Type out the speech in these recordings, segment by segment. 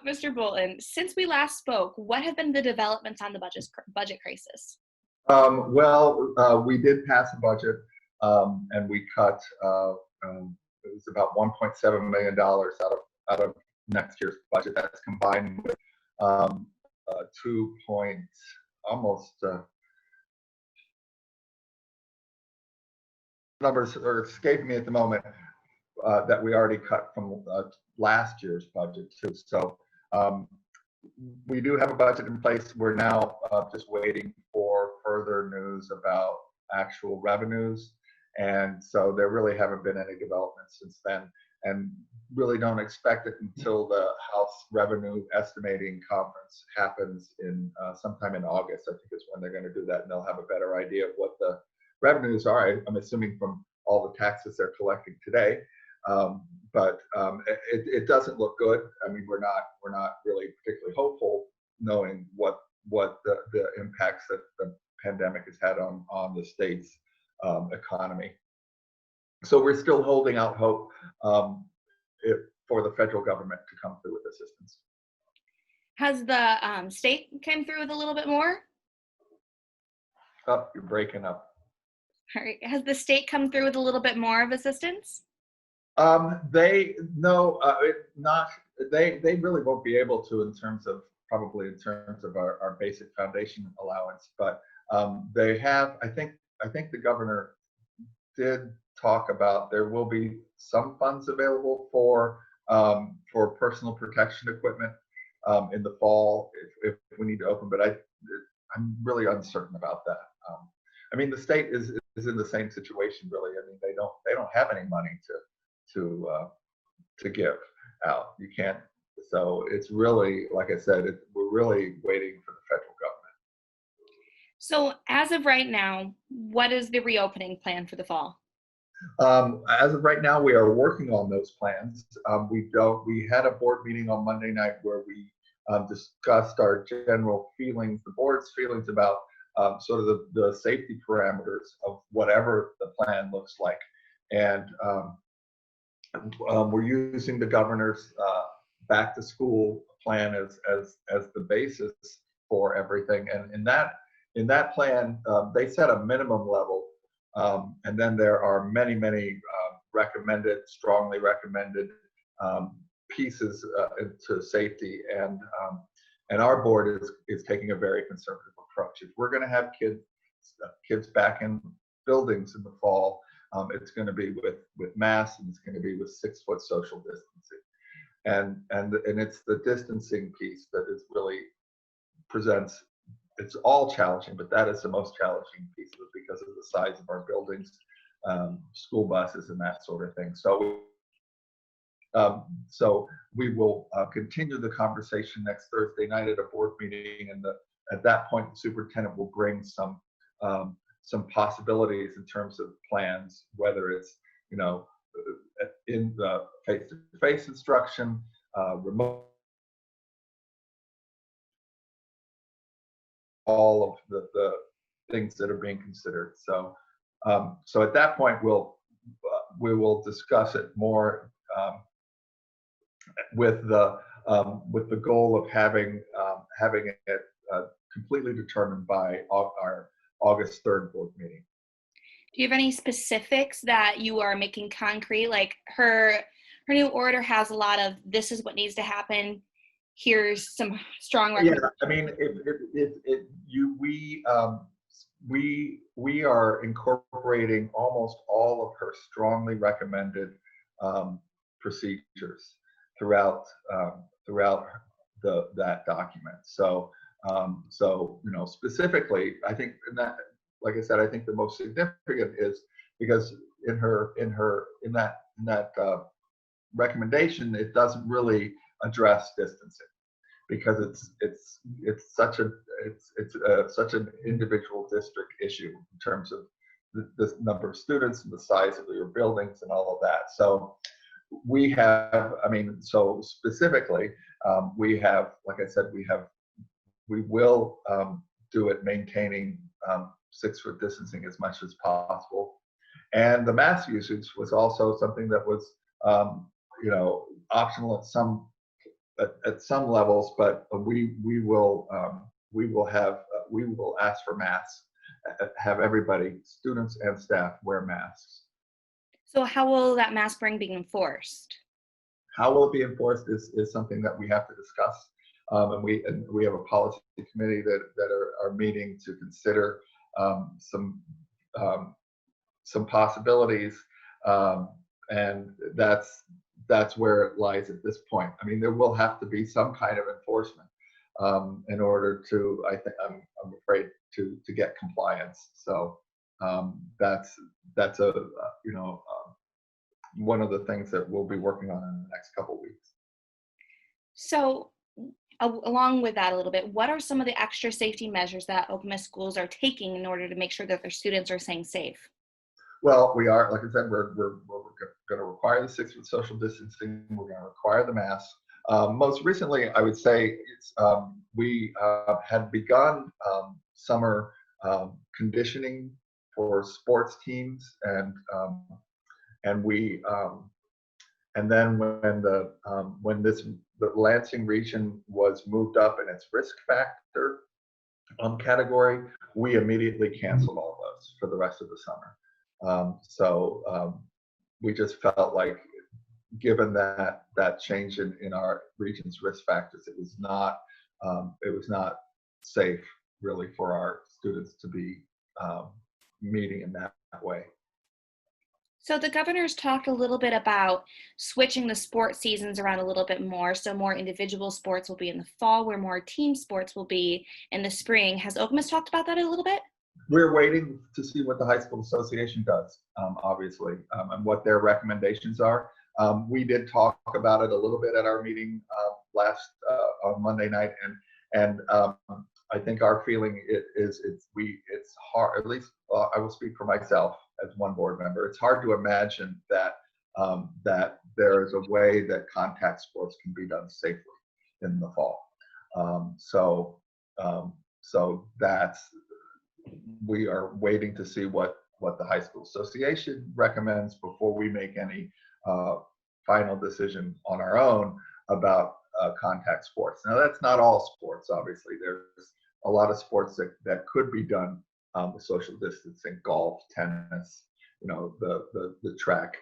Mr. Bolton, since we last spoke, what have been the developments on the budget crisis? We did pass a budget, and we cut. It was about $1.7 million out of next year's budget. That's combined with 2 point almost numbers are escaping me at the moment that we already cut from last year's budget too. So we do have a budget in place. We're now just waiting for further news about actual revenues. And so there really haven't been any developments since then, and really don't expect it until the House Revenue Estimating Conference happens in sometime in August. I think is when they're going to do that, and they'll have a better idea of what the revenues are. I'm assuming from all the taxes they're collecting today, but it doesn't look good. I mean, we're not really particularly hopeful, knowing what the impacts that the pandemic has had on the state's economy. So we're still holding out hope for the federal government to come through with assistance. Has the state came through with a little bit more? Oh, you're breaking up. All right. Has the state come through with a little bit more of assistance? They really won't be able to in terms of our basic foundation allowance, but they have. I think the governor did talk about there will be some funds available for personal protection equipment in the fall if we need to open, but I'm really uncertain about that. I mean, the state is in the same situation, really. I mean, they don't have any money to give out. You can't. So it's really, like I said, we're really waiting for the federal government. So as of right now, what is the reopening plan for the fall? As of right now, we are working on those plans. We had a board meeting on Monday night where we discussed our general feelings, the board's feelings about sort of the safety parameters of whatever the plan looks like. And we're using the governor's back to school plan as the basis for everything. And in that plan, they set a minimum level, and then there are many strongly recommended pieces to safety. And our board is taking a very conservative approach. If we're going to have kids back in buildings in the fall, it's going to be with masks, and it's going to be with 6-foot social distancing. And it's the distancing piece that is really presents. It's all challenging, but that is the most challenging piece of it because of the size of our buildings, school buses, and that sort of thing. So we will continue the conversation next Thursday night at a board meeting, and at that point, the superintendent will bring some possibilities in terms of plans, whether it's in the face-to-face instruction, remote, all of the things that are being considered. So at that point, we will discuss it more with the goal of having it completely determined by our August 3rd board meeting. Do you have any specifics that you are making concrete? Like her new order has a lot of, this is what needs to happen. Here's some strong recommendations. Yeah, I mean, we are incorporating almost all of her strongly recommended procedures throughout that document. So specifically, I think that, like I said, I think the most significant is because in that recommendation, it doesn't really address distancing because it's such an individual district issue in terms of the number of students and the size of your buildings and all of that. So we have, so specifically, we have, like I said, we will do it maintaining 6-foot distancing as much as possible. And the mask usage was also something that was, optional at some levels, but we will ask for masks, have everybody, students and staff, wear masks. So how will that mask wearing be enforced? How will it be enforced is something that we have to discuss. And we have a policy committee that are meeting to consider some possibilities, and that's where it lies at this point. I mean, there will have to be some kind of enforcement in order to, I think, I'm afraid, to get compliance. So that's one of the things that we'll be working on in the next couple of weeks. So along with that a little bit, what are some of the extra safety measures that Okemos schools are taking in order to make sure that their students are staying safe? Well, we are, like I said, we're going to require the 6 foot social distancing. We're going to require the mask. Most recently, I would say we had begun summer conditioning for sports teams, and we and then when the Lansing region was moved up in its risk factor category, we immediately canceled all of those for the rest of the summer. So we just felt like, given that change in our region's risk factors, it was not safe really for our students to be meeting in that way. So the governor's talked a little bit about switching the sports seasons around a little bit more. So more individual sports will be in the fall, where more team sports will be in the spring. Has Okemos talked about that a little bit? We're waiting to see what the high school association does, obviously, and what their recommendations are. We did talk about it a little bit at our meeting on Monday night, and I think our feeling it's hard. At least I will speak for myself as one board member. It's hard to imagine that there is a way that contact sports can be done safely in the fall. So we are waiting to see what the high school association recommends before we make any final decision on our own about contact sports. Now, that's not all sports, obviously. There's a lot of sports that could be done with social distancing: golf, tennis, the track,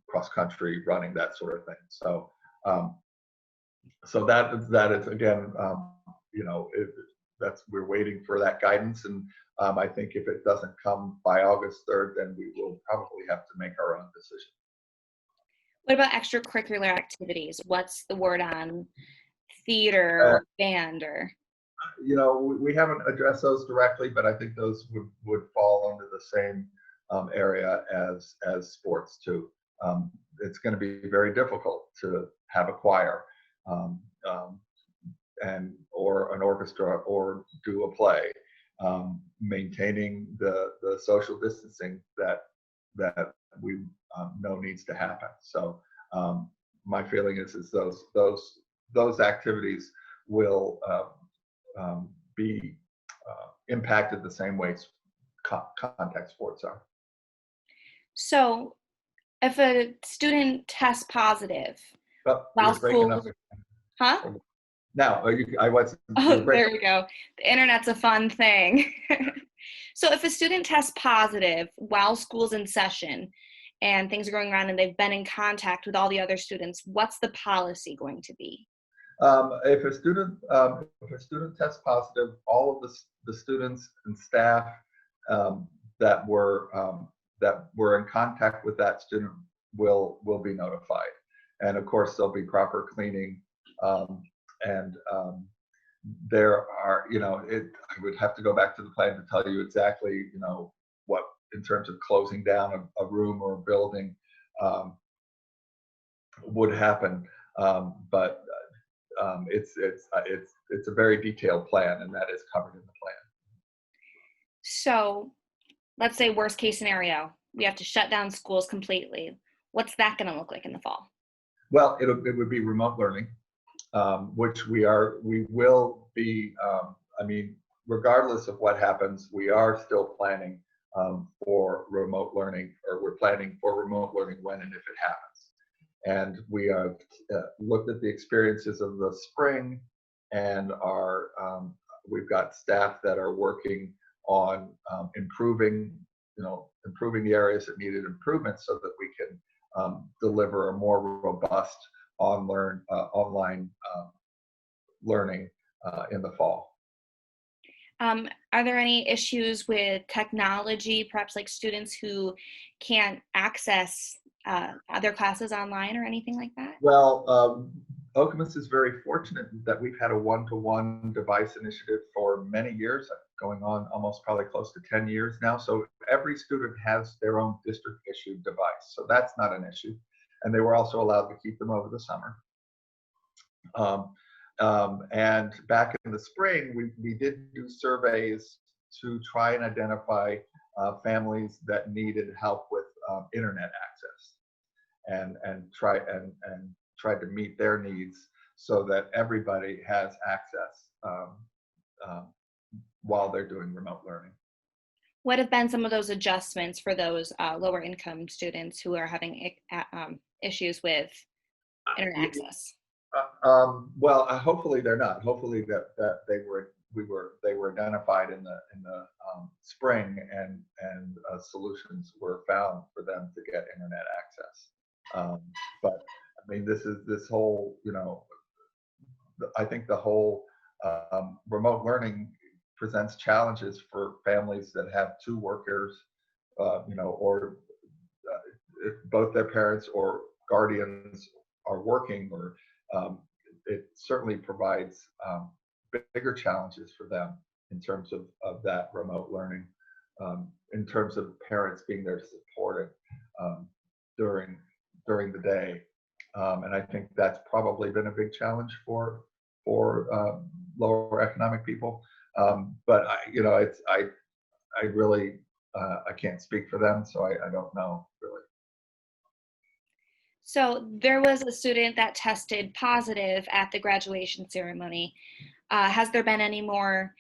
cross country, running, that sort of thing. So that is again, we're waiting for that guidance, and I think if it doesn't come by August 3rd, then we will probably have to make our own decision. What about extracurricular activities? What's the word on theater or band or? We haven't addressed those directly, but I think those would fall under the same area as sports too. It's going to be very difficult to have a choir or an orchestra or do a play, maintaining the social distancing that we know needs to happen. So my feeling is those activities will be impacted the same way contact sports are. So if a student tests positive while school, huh? Now, I was. Oh, there we go. The internet's a fun thing. So if a student tests positive while school's in session and things are going around and they've been in contact with all the other students, what's the policy going to be? If a student tests positive, all of the students and staff that were in contact with that student will be notified, and of course there'll be proper cleaning. There are, I would have to go back to the plan to tell you exactly, what in terms of closing down a room or a building would happen, but it's a very detailed plan, and that is covered in the plan. So let's say worst case scenario, we have to shut down schools completely. What's that going to look like in the fall? Well, it would be remote learning, which we will be, regardless of what happens, we are still planning for remote learning, or we're planning for remote learning when and if it happens. And we have looked at the experiences of the spring, and we've got staff that are working on improving the areas that needed improvement so that we can deliver a more robust online learning in the fall. Are there any issues with technology, perhaps like students who can't access other classes online or anything like that? Well, Okemos is very fortunate that we've had a one-to-one device initiative for many years, going on almost probably close to 10 years now. So every student has their own district-issued device. So that's not an issue. And they were also allowed to keep them over the summer. And back in the spring, we did do surveys to try and identify families that needed help with internet access, and tried to meet their needs so that everybody has access while they're doing remote learning. What have been some of those adjustments for those lower income students who are having issues with internet access? Well, hopefully they're not. Hopefully that they were identified in the spring, and solutions were found for them to get internet access. But I mean, this whole, I think the whole remote learning presents challenges for families that have two workers, or if both their parents or guardians are working, or it certainly provides bigger challenges for them in terms of that remote learning, in terms of parents being there to support it during the day. And I think that's probably been a big challenge for lower economic people. But I really I can't speak for them, so I don't know really. So there was a student that tested positive at the graduation ceremony. Has there been any more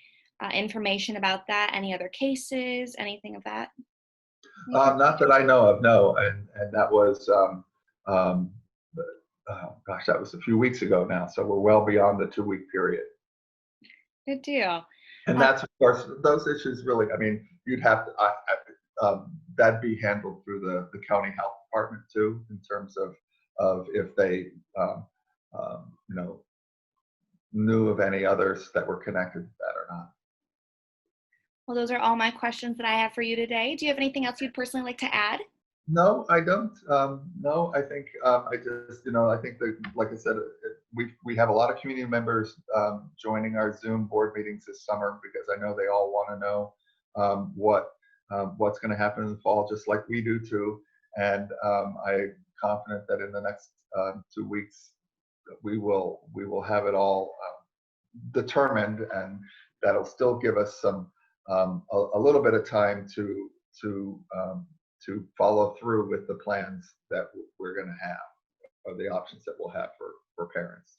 information about that? Any other cases? Anything of that? Not that I know of, no. And that was, gosh, that was a few weeks ago now. So we're well beyond the 2-week period. Good deal. And that's, of course, those issues really, I mean, you'd have to, that'd be handled through the county health department too, in terms of if they, knew of any others that were connected to that or not. Well, those are all my questions that I have for you today. Do you have anything else you'd personally like to add? No, I don't. No, I think I just, I think that, like I said, we have a lot of community members joining our Zoom board meetings this summer, because I know they all want to know what's going to happen in the fall, just like we do too. And I'm confident that in the next 2 weeks we will have it all determined, and that'll still give us some a little bit of time to follow through with the plans that we're going to have, or the options that we'll have for parents.